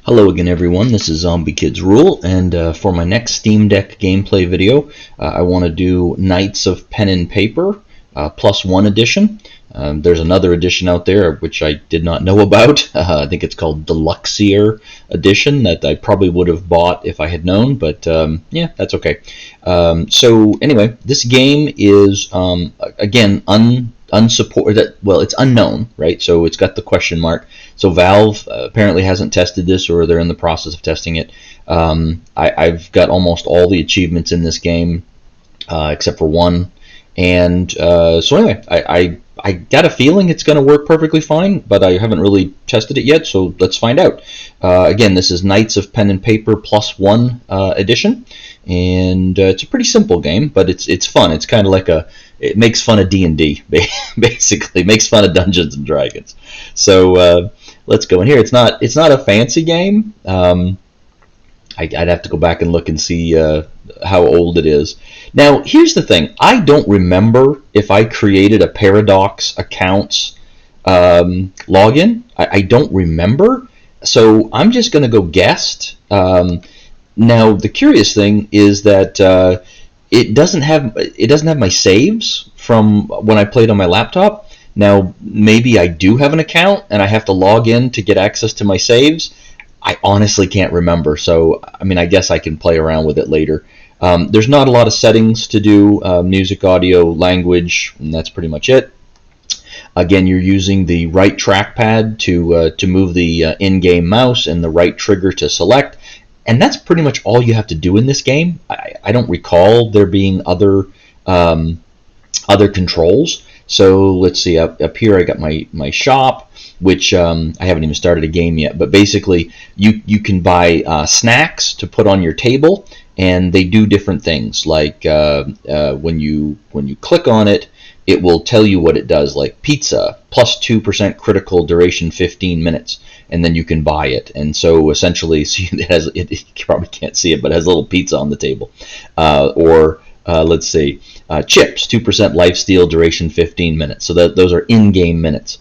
Hello again everyone, this is Zombie Kids Rule, and for my next Steam Deck gameplay video, I want to do Knights of Pen and Paper +1 edition. There's another edition out there which I did not know about. I think it's called Deluxier edition that I probably would have bought if I had known, but yeah, that's okay. So anyway, this game is again unsupported. Well, it's unknown, right? So it's got the question mark. So Valve apparently hasn't tested this, or they're in the process of testing it. I've got almost all the achievements in this game except for one, and so anyway, I got a feeling it's going to work perfectly fine, but I haven't really tested it yet, so let's find out. Again, this is Knights of Pen and Paper +1 edition, and it's a pretty simple game, but it's fun. It's kind of like it makes fun of D&D, basically. It makes fun of Dungeons and Dragons. So let's go in here. It's not a fancy game. I'd have to go back and look and see how old it is. Now, here's the thing. I don't remember if I created a Paradox accounts login. I don't remember. So I'm just going to go guessed. Now, the curious thing is that it doesn't have my saves from when I played on my laptop. Now, maybe I do have an account and I have to log in to get access to my saves. I honestly can't remember, so I mean, I guess I can play around with it later. There's not a lot of settings to do, music, audio, language, and that's pretty much it. Again, you're using the right trackpad to move the in-game mouse and the right trigger to select, and that's pretty much all you have to do in this game. I don't recall there being other controls. So let's see, up here I got my shop, which I haven't even started a game yet, but basically you can buy snacks to put on your table, and they do different things. Like when you click on it, it will tell you what it does, like pizza +2% critical duration 15 minutes, and then you can buy it. And so essentially, see, you probably can't see it, but it has a little pizza on the table. Or let's see, chips 2% lifesteal duration 15 minutes. So those are in-game minutes.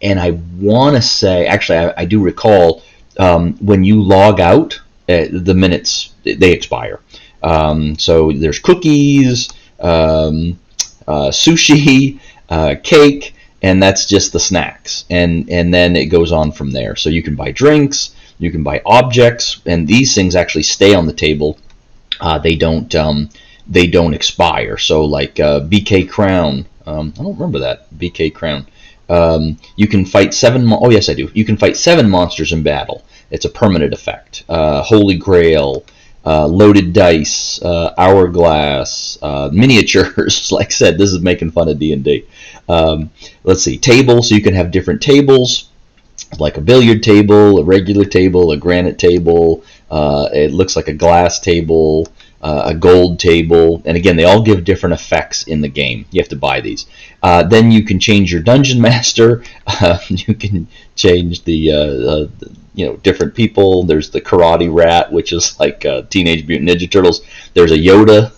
And I want to say, actually, I do recall when you log out, the minutes, they expire. So there's cookies, sushi, cake, and that's just the snacks. And then it goes on from there. So you can buy drinks, you can buy objects, and these things actually stay on the table. They don't expire. So like BK Crown, I don't remember that, BK Crown. You can fight 7. Oh yes, I do. You can fight 7 monsters in battle. It's a permanent effect. Holy Grail, loaded dice, hourglass, miniatures. Like I said, this is making fun of D&D. Let's see, tables. So you can have different tables, like a billiard table, a regular table, a granite table. It looks like a glass table. A gold table, and again, they all give different effects in the game. You have to buy these. Then you can change your dungeon master. You can change the different people. There's the karate rat, which is like Teenage Mutant Ninja Turtles. There's a Yoda,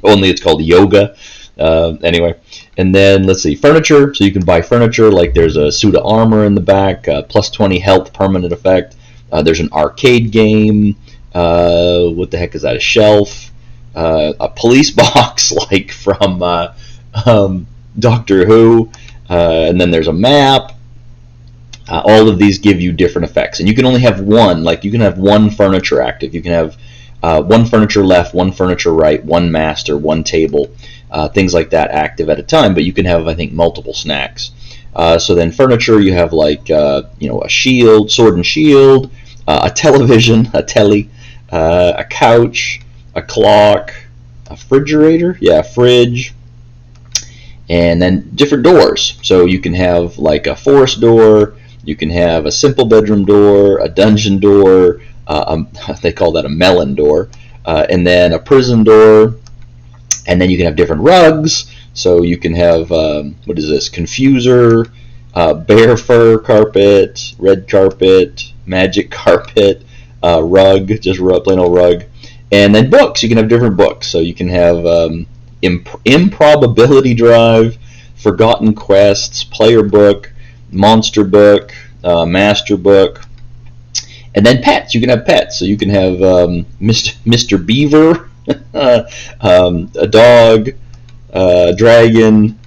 only it's called yoga. Anyway, and then let's see, furniture. So you can buy furniture, like there's a suit of armor in the back, +20 health permanent effect. There's an arcade game. What the heck is that? A shelf, a police box, like from Doctor Who, and then there's a map. All of these give you different effects, and you can only have one. Like you can have one furniture active. You can have one furniture left, one furniture right, one master, one table, things like that active at a time. But you can have, I think, multiple snacks. So then furniture, you have like a shield, sword and shield, a television, a telly. A couch, a clock, a refrigerator, fridge, and then different doors. So you can have like a forest door, you can have a simple bedroom door, a dungeon door, they call that a melon door, and then a prison door, and then you can have different rugs. So you can have, what is this, confuser, bear fur carpet, red carpet, magic carpet, rug, just plain old rug, and then books. You can have different books. So you can have Improbability Drive, Forgotten Quests, Player Book, Monster Book, Master Book, And then pets. You can have pets. So you can have Mr. Beaver, a dog, a dragon,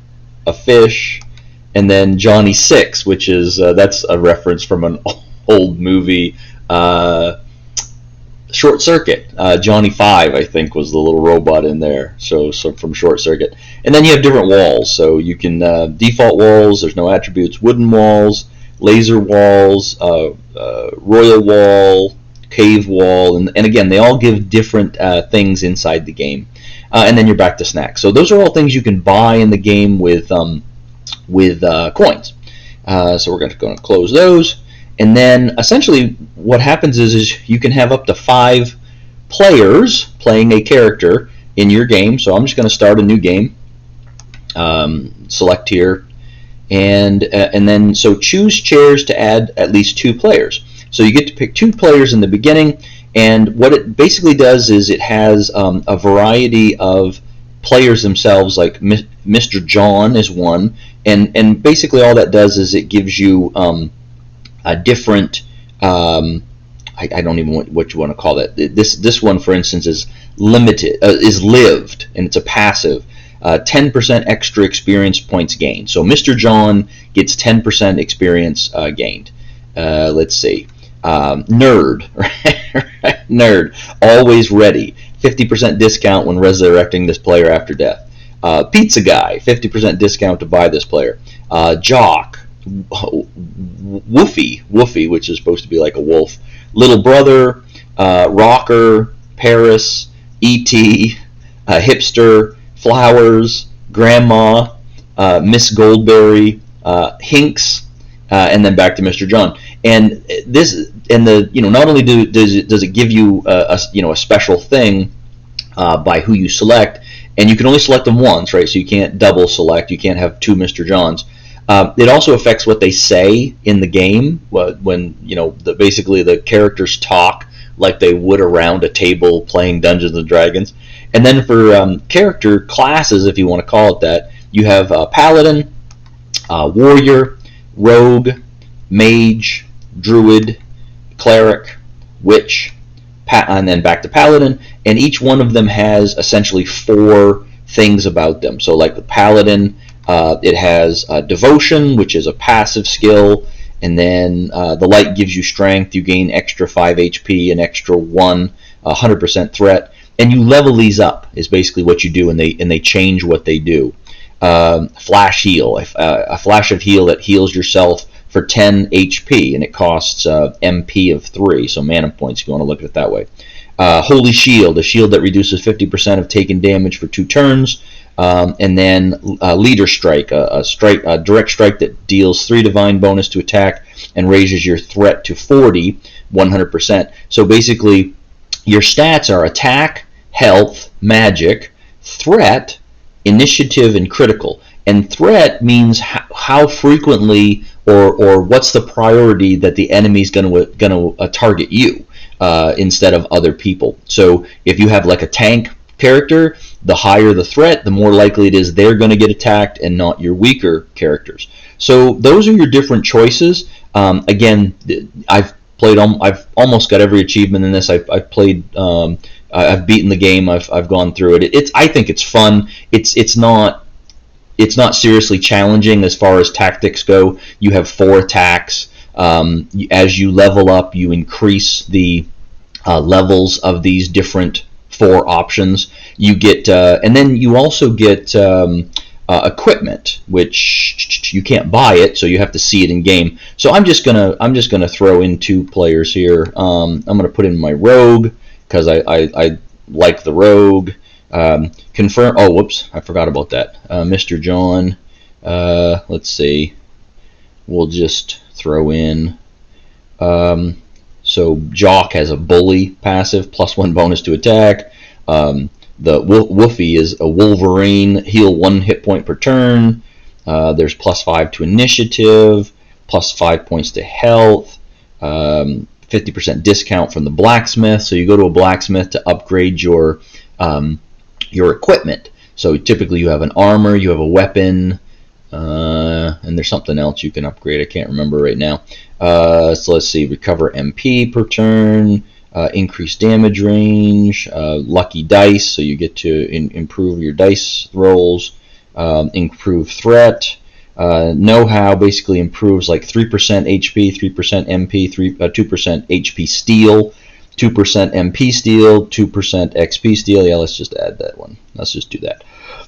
a fish, and then Johnny 6, which is that's a reference from an old movie, Short Circuit. Johnny 5, I think, was the little robot in there. So from Short Circuit. And then you have different walls. So you can default walls. There's no attributes. Wooden walls, laser walls, royal wall, cave wall, and again, they all give different things inside the game. And then you're back to snacks. So those are all things you can buy in the game with coins. So we're going to close those. And then essentially what happens is you can have up to 5 players playing a character in your game. So I'm just going to start a new game. Select here. And then so choose chairs to add at least 2 players. So you get to pick 2 players in the beginning. And what it basically does is it has a variety of players themselves, like Mr. John is one. And basically all that does is it gives you a different, I don't even know what you want to call it. This one, for instance, is limited, is lived, and it's a passive. 10% extra experience points gained. So Mr. John gets 10% experience gained. Let's see. Nerd. Nerd. Always ready. 50% discount when resurrecting this player after death. Pizza guy. 50% discount to buy this player. Jock. Woofy, which is supposed to be like a wolf. Little brother. Rocker. Paris. E.T. Hipster. Flowers, Grandma, Miss Goldberry, Hinks, and then back to Mr. John. And this, and the, not only does it give you a special thing by who you select, and you can only select them once, right? So you can't double select. You can't have 2 Mr. Johns. It also affects what they say in the game when basically the characters talk like they would around a table playing Dungeons and Dragons. And then for character classes, if you want to call it that, you have Paladin, Warrior, Rogue, Mage, Druid, Cleric, Witch, and then back to Paladin. And each one of them has essentially 4 things about them. So like the Paladin, it has Devotion, which is a passive skill. And then the Light gives you Strength. You gain extra 5 HP, an extra 1, 100% threat. And you level these up is basically what you do, and they change what they do. Flash heal, a flash of heal that heals yourself for 10 HP, and it costs MP of 3, so mana points if you want to look at it that way. Holy shield, a shield that reduces 50% of taken damage for 2 turns. And then leader strike, a direct strike that deals 3 divine bonus to attack and raises your threat to 40, 100%. So basically, your stats are attack, health, magic, threat, initiative, and critical. And threat means how frequently or what's the priority that the enemy's going to target you instead of other people. So if you have like a tank character, the higher the threat, the more likely it is they're going to get attacked and not your weaker characters. So those are your different choices. Again, I've almost got every achievement in this. I've played. I've beaten the game. I've gone through it. I think it's fun. It's not seriously challenging as far as tactics go. You have 4 attacks. As you level up, you increase the levels of these different 4 options. You get, and then you also get equipment, which you can't buy it, so you have to see it in game. So I'm just gonna throw in 2 players here. I'm gonna put in my rogue because I like the rogue. Confirm. Oh, whoops! I forgot about that. Mr. John. Let's see. We'll just throw in. So Jock has a bully passive, +1 bonus to attack. The Woofy is a Wolverine, heal 1 hit point per turn. There's +5 to initiative, +5 points to health, 50% discount from the blacksmith. So you go to a blacksmith to upgrade your equipment. So typically you have an armor, you have a weapon, and there's something else you can upgrade. I can't remember right now. So let's see, recover MP per turn, increase damage range, lucky dice, so you get to improve your dice rolls, improve threat. Know-how basically improves like 3% HP, 3% MP, 2% HP steal, 2% MP steal, 2% XP steal. Yeah, let's just add that one. Let's just do that.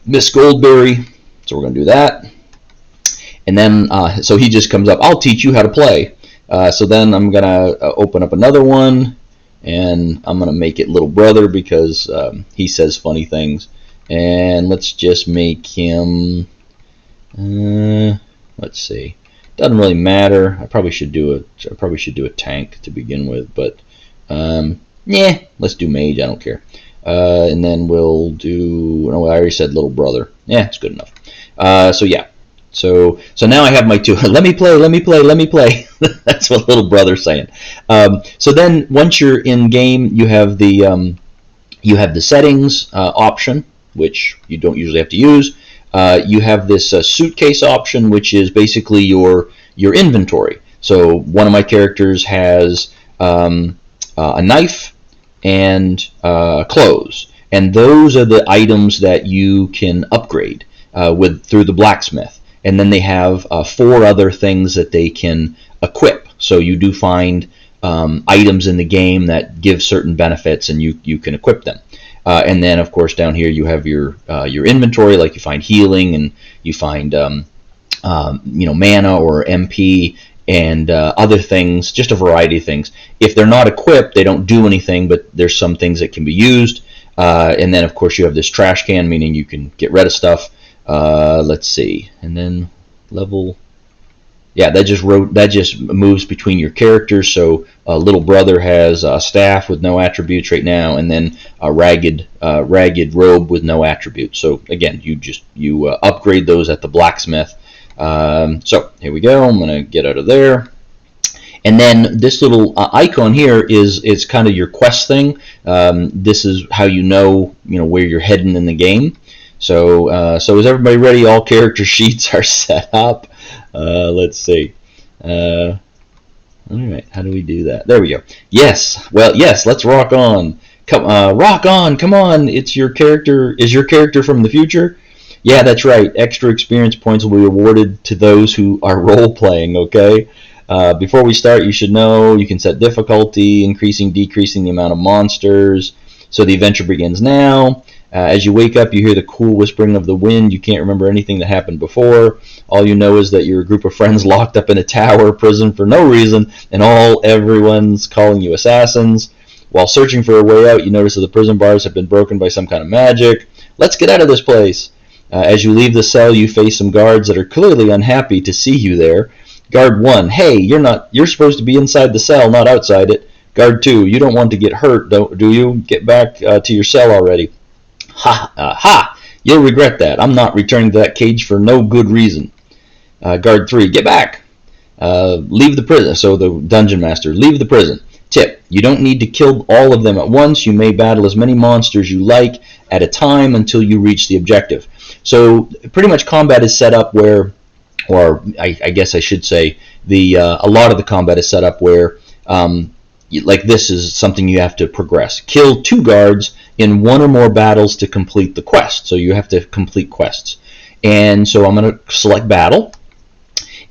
Miss Goldberry, so we're going to do that. And then, so he just comes up, I'll teach you how to play. So then I'm going to open up another one, and I'm going to make it Little Brother because he says funny things. And let's just make him, let's see, doesn't really matter. I probably should do a tank to begin with, but yeah, let's do mage. I don't care. And then we'll do, no, I already said Little Brother. Yeah, it's good enough. So yeah. So now I have my two. Let me play. That's what Little Brother's saying. So then once you're in game, you have the settings option, which you don't usually have to use. You have this suitcase option, which is basically your inventory. So one of my characters has a knife and clothes, and those are the items that you can upgrade through the blacksmith. And then they have 4 other things that they can equip. So you do find items in the game that give certain benefits, and you can equip them. And then, of course, down here you have your inventory, like you find healing, and you find mana or MP and other things, just a variety of things. If they're not equipped, they don't do anything, but there's some things that can be used. And then, of course, you have this trash can, meaning you can get rid of stuff. Let's see, and then level. Yeah, that just moves between your characters. So Little Brother has a staff with no attributes right now, and then a ragged robe with no attributes. So again, you upgrade those at the blacksmith. So here we go. I'm gonna get out of there. And then this little icon here is kind of your quest thing. This is how you know where you're heading in the game. So is everybody ready? All character sheets are set up. Let's see. All right, how do we do that? There we go. Yes. Well, yes. Let's rock on. Come, rock on. Come on. It's your character. Is your character from the future? Yeah, that's right. Extra experience points will be awarded to those who are role playing. Okay. Before we start, you should know you can set difficulty, increasing, decreasing the amount of monsters. So the adventure begins now. As you wake up, you hear the cool whispering of the wind. You can't remember anything that happened before. All you know is that you're a group of friends locked up in a tower prison for no reason, and everyone's calling you assassins. While searching for a way out, you notice that the prison bars have been broken by some kind of magic. Let's get out of this place. As you leave the cell, you face some guards that are clearly unhappy to see you there. Guard 1, hey, you're supposed to be inside the cell, not outside it. Guard 2, you don't want to get hurt, do you? Get back to your cell already. Ha! You'll regret that. I'm not returning to that cage for no good reason. Guard 3, get back. Leave the prison. So the dungeon master, leave the prison. Tip, you don't need to kill all of them at once. You may battle as many monsters you like at a time until you reach the objective. So pretty much combat is set up where, or I guess I should say, a lot of the combat is set up where like this is something you have to progress. Kill 2 guards in 1 or more battles to complete the quest. So you have to complete quests. And so I'm going to select battle.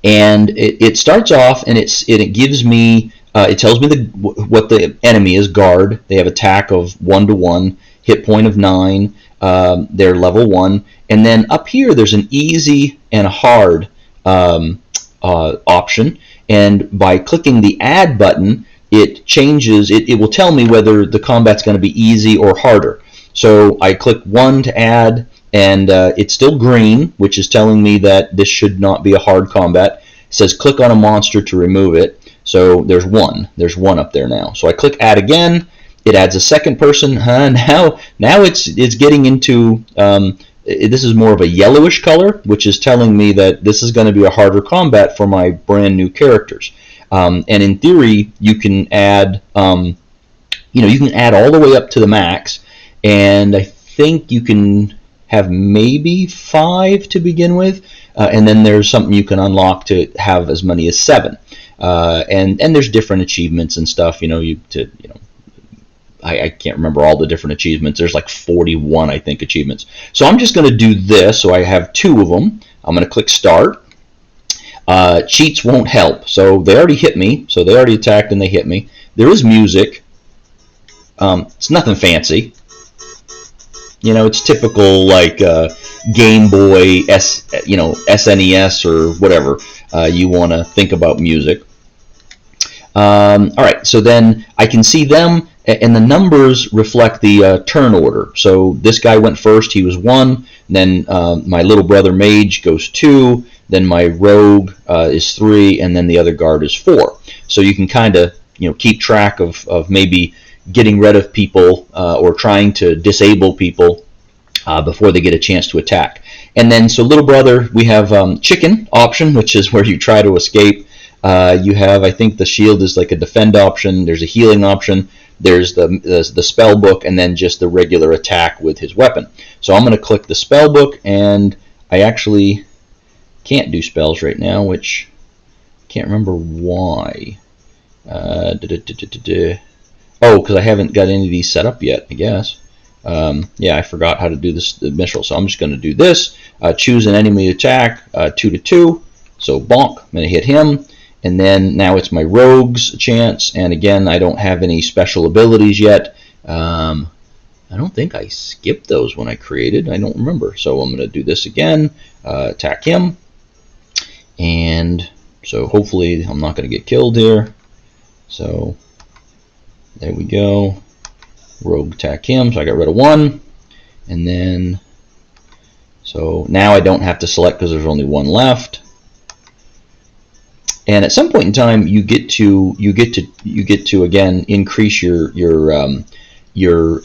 And it starts off, and it gives me, it tells me what the enemy is. Guard. They have attack of 1-1, hit point of 9. They're level 1. And then up here there's an easy and a hard option. And by clicking the add button, it changes, it will tell me whether the combat's going to be easy or harder. So I click 1 to add, and it's still green, which is telling me that this should not be a hard combat. It says click on a monster to remove it. So there's 1 up there now. So I click add again, it adds a second person. Now it's getting into, this is more of a yellowish color, which is telling me that this is going to be a harder combat for my brand new characters. And in theory, you can add, you can add all the way up to the max, and I think you can have maybe 5 to begin with, and then there's something you can unlock to have as many as 7. And there's different achievements and stuff. I can't remember all the different achievements. There's like 41, I think, achievements. So I'm just going to do this. So I have 2 of them. I'm going to click Start. Cheats won't help. So they already hit me. So they already attacked and they hit me. There is music. It's nothing fancy. It's typical like Game Boy, SNES or whatever you want to think about music. All right, so then I can see them, and the numbers reflect the turn order. So this guy went first, he was 1. Then my little brother mage goes 2. Then my rogue is 3, and then the other guard is 4. So you can kind of keep track of maybe getting rid of people or trying to disable people before they get a chance to attack. And then so little brother, we have chicken option, which is where you try to escape. You have, I think the shield is like a defend option. There's a healing option. There's the spell book, and then just the regular attack with his weapon. So I'm going to click the spell book, and I actually can't do spells right now, which can't remember why. Oh, because I haven't got any of these set up yet, I guess. Yeah, I forgot how to do this initial, so I'm just going to do this. Choose an enemy attack, 2 to 2. So bonk, I'm going to hit him. And then now it's my rogue's chance, and again, I don't have any special abilities yet. I don't think I skipped those when I created. I don't remember. So I'm going to do this again, attack him. And so hopefully I'm not going to get killed here. So there we go. Rogue attack him, so I got rid of 1. And then, so now I don't have to select because there's only 1 left. And at some point in time, you get to again increase your of your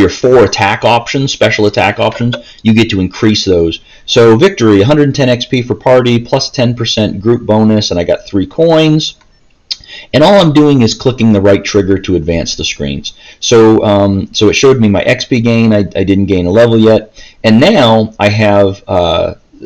4 attack options, special attack options. You get to increase those. So victory, 110 XP for party, plus 10% group bonus, and I got 3 coins. And all I'm doing is clicking the right trigger to advance the screens. So so it showed me my XP gain. I didn't gain a level yet, and now I have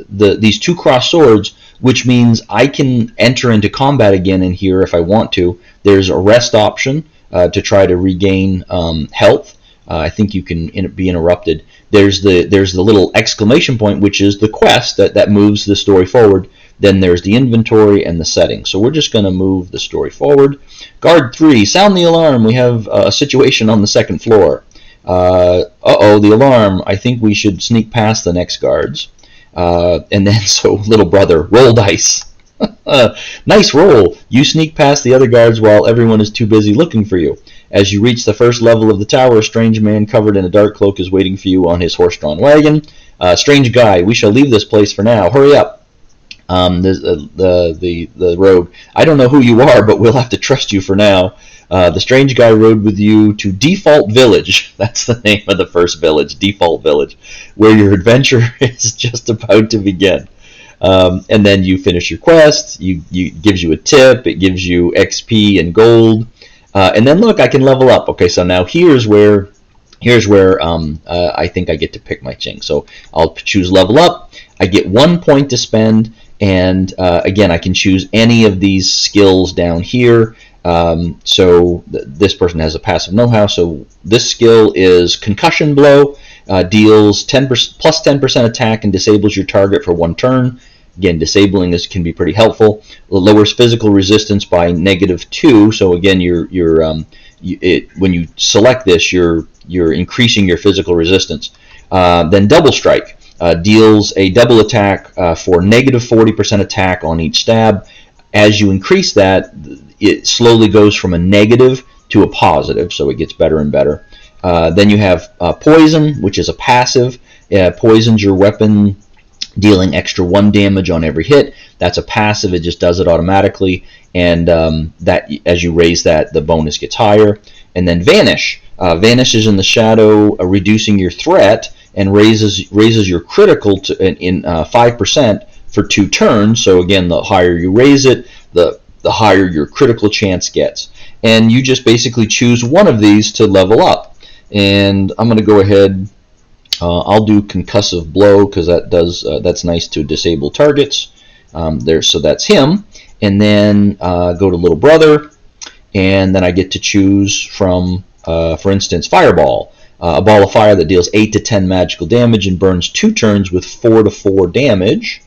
these 2 crossed swords, which means I can enter into combat again in here if I want to. There's a rest option to try to regain health. I think you can be interrupted. There's the little exclamation point, which is the quest that moves the story forward. Then there's the inventory and the settings. So we're just going to move the story forward. Guard 3, sound the alarm. We have a situation on the 2nd floor. Uh-oh, the alarm. I think we should sneak past the next guards. And then, so little brother, roll dice. Nice roll. You sneak past the other guards while everyone is too busy looking for you. As you reach the 1st level of the tower, a strange man covered in a dark cloak is waiting for you on his horse-drawn wagon. Strange guy, we shall leave this place for now. Hurry up. The rogue. I don't know who you are, but we'll have to trust you for now. The strange guy rode with you to Default Village. That's the name of the first village, Default Village, where your adventure is just about to begin. And then you finish your quest. It gives you a tip. It gives you XP and gold. And then look, I can level up. Okay, so now here's where I think I get to pick my thing. So I'll choose level up. I get 1 point to spend, and again, I can choose any of these skills down here. So this person has a passive know-how. So this skill is Concussion Blow, deals 10% plus 10% attack and disables your target for 1 turn. Again, disabling this can be pretty helpful. It lowers physical resistance by -2. So again, when you select this, you're increasing your physical resistance. Then Double Strike deals a double attack for -40% attack on each stab. As you increase that, it slowly goes from a negative to a positive, so it gets better and better. Then you have Poison, which is a passive. Poisons your weapon, dealing extra 1 damage on every hit. That's a passive. It just does it automatically, and that as you raise that, the bonus gets higher. And then Vanish. Vanish is in the shadow, reducing your threat, and raises your critical to in 5% for 2 turns. So again, the higher you raise it, the higher your critical chance gets. And you just basically choose one of these to level up. And I'm going to go ahead. I'll do Concussive Blow because that's nice to disable targets. So that's him. And then go to little brother, and then I get to choose from, for instance, Fireball. A ball of fire that deals 8 to 10 magical damage and burns 2 turns with 4 to 4 damage.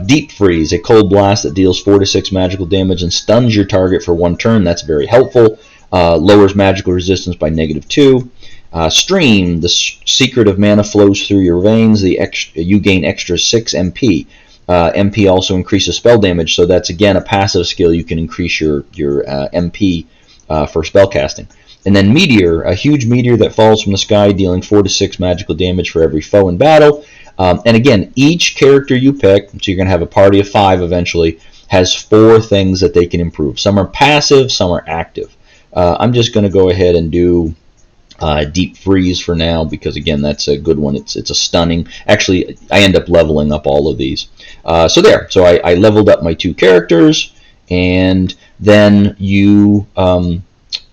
Deep Freeze, a cold blast that deals 4 to 6 magical damage and stuns your target for 1 turn. That's very helpful. Lowers magical resistance by -2. Stream, the secret of mana flows through your veins. You gain extra 6 MP. MP also increases spell damage, so that's again a passive skill. You can increase your MP for spell casting. And then Meteor, a huge meteor that falls from the sky, dealing 4 to 6 magical damage for every foe in battle. And again, each character you pick, so you're going to have a party of 5 eventually, has 4 things that they can improve. Some are passive, some are active. I'm just going to go ahead and do Deep Freeze for now, because again, that's a good one. It's a stunning. Actually, I end up leveling up all of these. So I leveled up my 2 characters, and then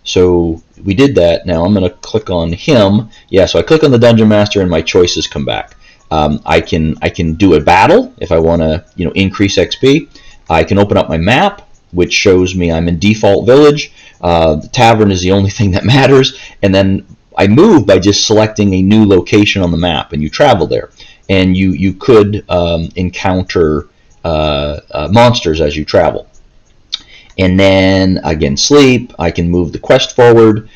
so we did that. Now I'm going to click on him. Yeah, so I click on the Dungeon Master, and my choices come back. I can do a battle if I want to, increase XP. I can open up my map, which shows me I'm in default village. The tavern is the only thing that matters, and then I move by just selecting a new location on the map, and you travel there. And you could encounter monsters as you travel. And then again, sleep. I can move the quest forward.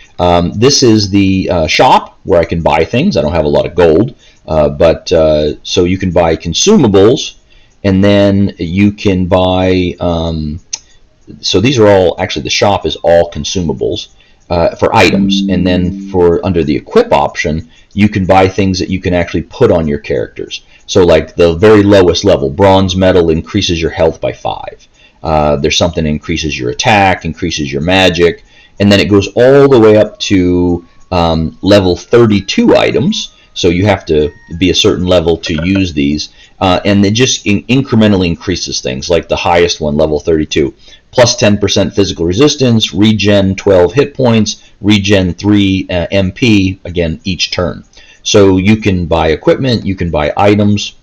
This is the shop where I can buy things. I don't have a lot of gold, but so you can buy consumables, and then you can buy. So these are all, actually the shop is all consumables for items, and then for under the equip option, you can buy things that you can actually put on your characters. So like the very lowest level, bronze medal increases your health by 5. There's something that increases your attack, increases your magic, and then it goes all the way up to level 32 items. So you have to be a certain level to use these, and it just incrementally increases things. Like the highest one, level 32, plus 10% physical resistance, regen 12 hit points, regen 3 MP, again, each turn. So you can buy equipment, you can buy items.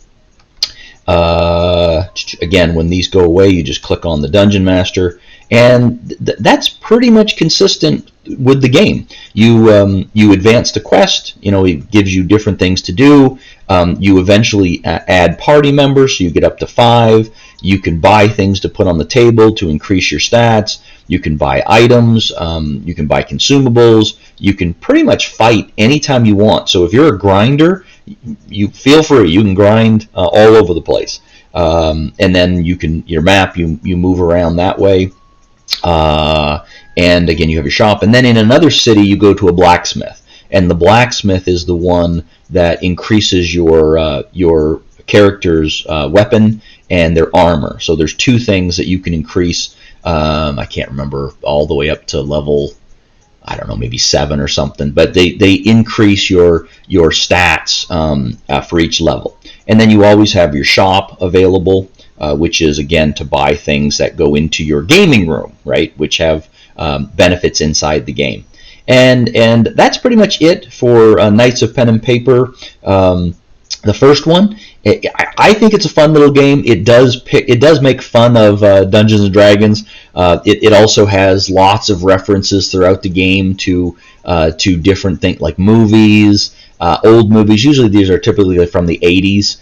Again, when these go away, you just click on the Dungeon Master, and that's pretty much consistent with the game. You advance the quest. It gives you different things to do. You eventually add party members, so you get up to 5. You can buy things to put on the table to increase your stats. You can buy items. You can buy consumables. You can pretty much fight anytime you want. So if you're a grinder, you feel free. You can grind all over the place. And then your map, you move around that way. And again, you have your shop. And then in another city, you go to a blacksmith. And the blacksmith is the one that increases your character's weapon and their armor. So there's 2 things that you can increase. I can't remember, all the way up to level, I don't know, maybe 7 or something. But they increase your stats for each level. And then you always have your shop available, which is, again, to buy things that go into your gaming room, right? Which have benefits inside the game. And that's pretty much it for Knights of Pen and Paper. The first one, I think it's a fun little game. It does make fun of Dungeons and Dragons. It also has lots of references throughout the game to different things, like movies, old movies. Usually these are typically from the 80s.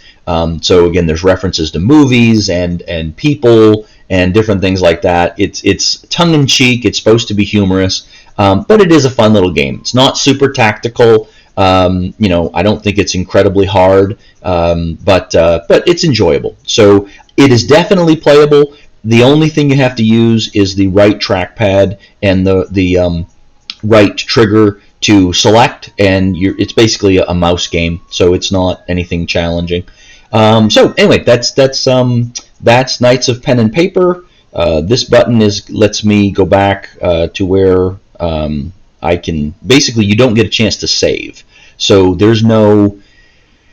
So again, there's references to movies and people and different things like that. It's tongue-in-cheek. It's supposed to be humorous, but it is a fun little game. It's not super tactical. I don't think it's incredibly hard, but it's enjoyable. So it is definitely playable. The only thing you have to use is the right trackpad and the right trigger to select, and it's basically a mouse game, so it's not anything challenging. So anyway, that's Knights of Pen and Paper. This button lets me go back to where I can. Basically, you don't get a chance to save. So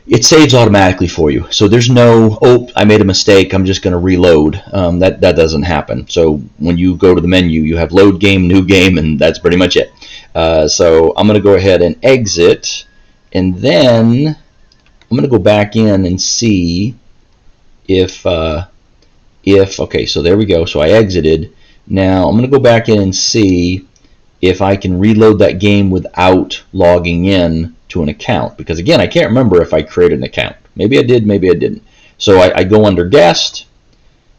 it saves automatically for you. So there's no, I made a mistake, I'm just going to reload. That doesn't happen. So when you go to the menu, you have load game, new game, and that's pretty much it. So I'm going to go ahead and exit, and then I'm going to go back in and see if if, okay, so there we go. So I exited. Now I'm going to go back in and see if I can reload that game without logging in to an account. Because again, I can't remember if I created an account. Maybe I did, maybe I didn't. So I go under guest,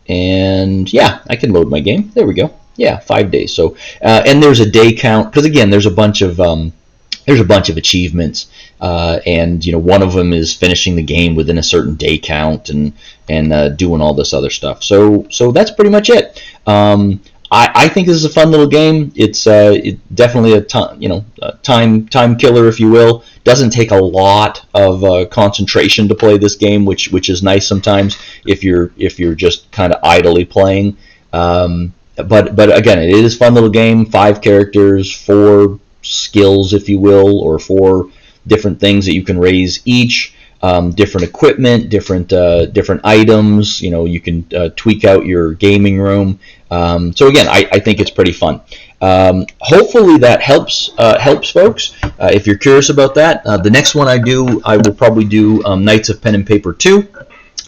and yeah, I can load my game. There we go. Yeah, 5 days. So and there's a day count, because again, there's a bunch of achievements, and one of them is finishing the game within a certain day count, and doing all this other stuff. So that's pretty much it. I think this is a fun little game. It's definitely a time killer, if you will. Doesn't take a lot of concentration to play this game, which is nice sometimes if you're just kind of idly playing. But again, it is a fun little game. 5 characters, 4 skills, if you will, or 4 different things that you can raise each. Different equipment, different items. You can tweak out your gaming room. So again, I think it's pretty fun. Hopefully that helps folks. If you're curious about that, the next one I will probably do Knights of Pen and Paper 2.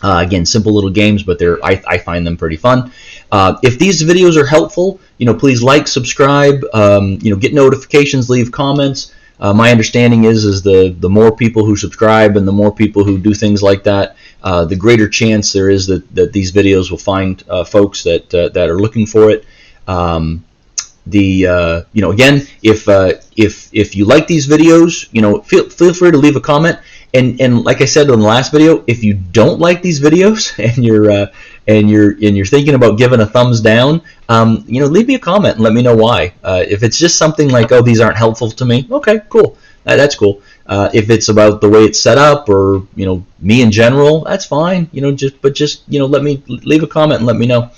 Again, simple little games, but I find them pretty fun. If these videos are helpful, please like, subscribe, get notifications, leave comments. My understanding is the more people who subscribe and the more people who do things like that, the greater chance there is that these videos will find folks that are looking for it. Again, if you like these videos, feel free to leave a comment. And like I said in the last video, if you don't like these videos and you're thinking about giving a thumbs down, leave me a comment and let me know why. If it's just something like, oh, these aren't helpful to me, okay, cool, that's cool. If it's about the way it's set up, or me in general, that's fine. Just let me leave a comment and let me know.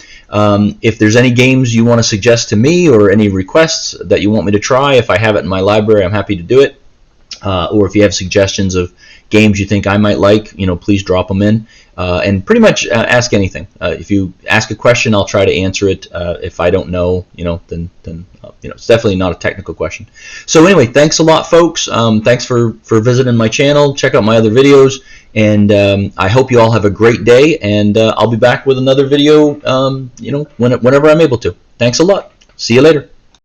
If there's any games you want to suggest to me, or any requests that you want me to try, if I have it in my library, I'm happy to do it. Or if you have suggestions of games you think I might like, please drop them in. And pretty much ask anything. If you ask a question, I'll try to answer it. If I don't know, then it's definitely not a technical question. So anyway, thanks a lot, folks. Thanks for visiting my channel. Check out my other videos, and I hope you all have a great day. And I'll be back with another video, whenever I'm able to. Thanks a lot. See you later.